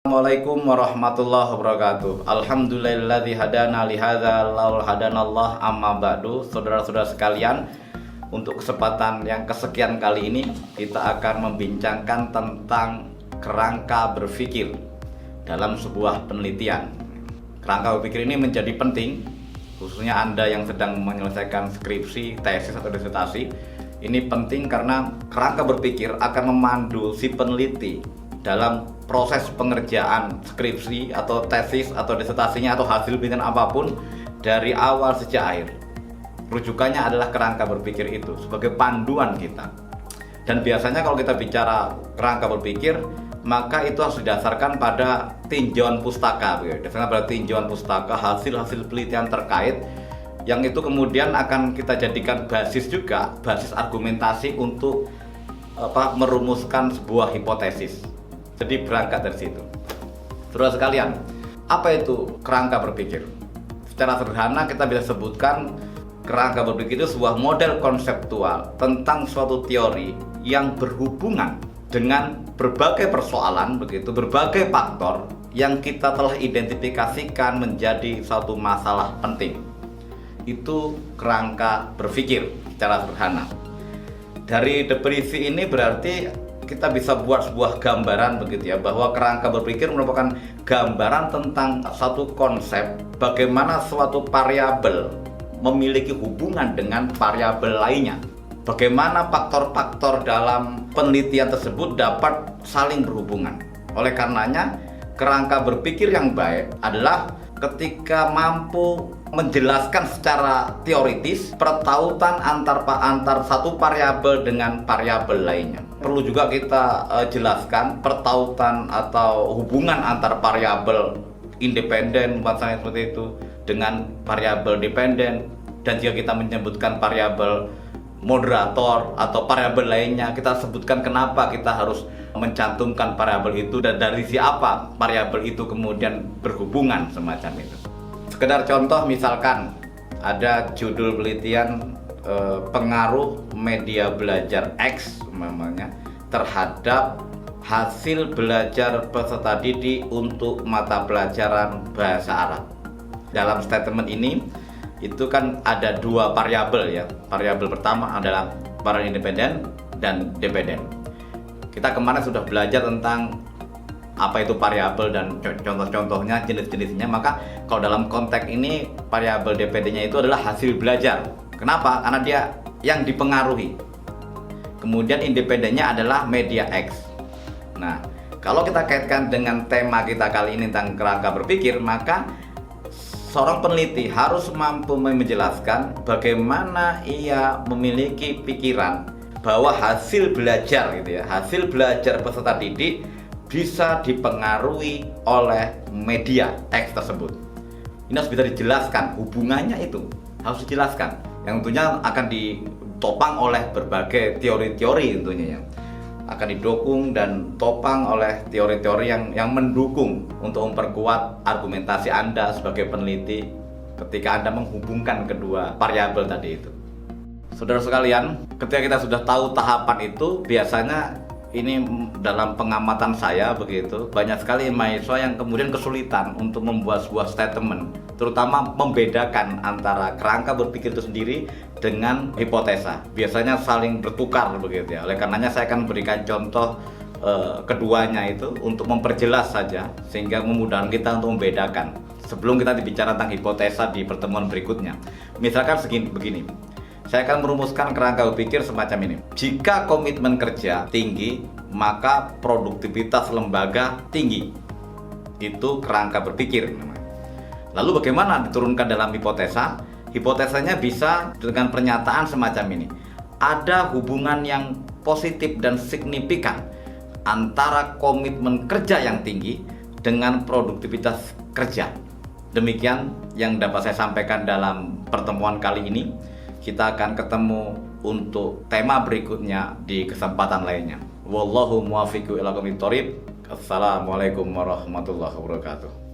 Assalamualaikum warahmatullahi wabarakatuh. Alhamdulillahilladzi hadana li hadza laul hadanallah amma ba'du. Saudara-saudara sekalian, untuk kesempatan yang kesekian kali ini kita akan membincangkan tentang kerangka berpikir dalam sebuah penelitian. Kerangka berpikir ini menjadi penting, khususnya Anda yang sedang menyelesaikan skripsi, tesis atau disertasi. Ini penting karena kerangka berpikir akan memandu si peneliti dalam proses pengerjaan skripsi atau tesis atau disertasinya atau hasil penelitian apapun dari awal sejak akhir. Rujukannya adalah kerangka berpikir itu sebagai panduan kita. Dan biasanya kalau kita bicara kerangka berpikir, maka itu harus didasarkan pada tinjauan pustaka. Dasarnya pada tinjauan pustaka, hasil-hasil penelitian terkait, yang itu kemudian akan kita jadikan basis juga, basis argumentasi untuk merumuskan sebuah hipotesis. Jadi berangkat dari situ. Saudara sekalian, apa itu kerangka berpikir? Secara sederhana kita bisa sebutkan kerangka berpikir itu sebuah model konseptual tentang suatu teori yang berhubungan dengan berbagai persoalan, berbagai faktor yang kita telah identifikasikan menjadi suatu masalah penting. Itu kerangka berpikir secara sederhana. Dari definisi ini berarti kita bisa buat sebuah gambaran bahwa kerangka berpikir merupakan gambaran tentang satu konsep bagaimana suatu variabel memiliki hubungan dengan variabel lainnya. Bagaimana faktor-faktor dalam penelitian tersebut dapat saling berhubungan. Oleh karenanya, kerangka berpikir yang baik adalah ketika mampu menjelaskan secara teoritis pertautan antar satu variabel dengan variabel lainnya. Perlu juga kita jelaskan pertautan atau hubungan antar variabel independen misalnya seperti itu dengan variabel dependen, dan jika kita menyebutkan variabel moderator atau variabel lainnya, kita sebutkan kenapa kita harus mencantumkan variabel itu dan dari siapa variabel itu kemudian berhubungan semacam itu. Sekedar contoh, misalkan ada judul penelitian pengaruh media belajar X namanya terhadap hasil belajar peserta didik untuk mata pelajaran bahasa Arab. Dalam statement ini itu kan ada dua variabel ya. Variabel pertama adalah variabel independen dan dependen. Kita kemarin sudah belajar tentang apa itu variabel dan contoh-contohnya, jenis-jenisnya. Maka kalau dalam konteks ini variabel dependennya itu adalah hasil belajar. Kenapa? Karena dia yang dipengaruhi. Kemudian independennya adalah media X. Nah, kalau kita kaitkan dengan tema kita kali ini tentang kerangka berpikir, maka seorang peneliti harus mampu menjelaskan bagaimana ia memiliki pikiran bahwa hasil belajar hasil belajar peserta didik bisa dipengaruhi oleh media X tersebut. Ini harus bisa dijelaskan, hubungannya itu harus dijelaskan, yang tentunya akan ditopang oleh berbagai teori-teori tentunya yang akan didukung dan topang oleh teori-teori yang mendukung untuk memperkuat argumentasi Anda sebagai peneliti ketika Anda menghubungkan kedua variabel tadi itu. Saudara sekalian, ketika kita sudah tahu tahapan itu, biasanya ini dalam pengamatan saya banyak sekali mahasiswa yang kemudian kesulitan untuk membuat sebuah statement, terutama membedakan antara kerangka berpikir itu sendiri dengan hipotesa. Biasanya saling bertukar Oleh karenanya saya akan berikan contoh keduanya itu untuk memperjelas saja sehingga memudahkan kita untuk membedakan sebelum kita bicara tentang hipotesa di pertemuan berikutnya. Misalkan begini. Saya akan merumuskan kerangka berpikir semacam ini. Jika komitmen kerja tinggi, maka produktivitas lembaga tinggi. Itu kerangka berpikir namanya. Lalu bagaimana diturunkan dalam hipotesa? Hipotesanya bisa dengan pernyataan semacam ini. Ada hubungan yang positif dan signifikan antara komitmen kerja yang tinggi dengan produktivitas kerja. Demikian yang dapat saya sampaikan dalam pertemuan kali ini. Kita akan ketemu untuk tema berikutnya di kesempatan lainnya. Wallahu muwaffiq ila aqwamit thoriq. Assalamualaikum warahmatullahi wabarakatuh.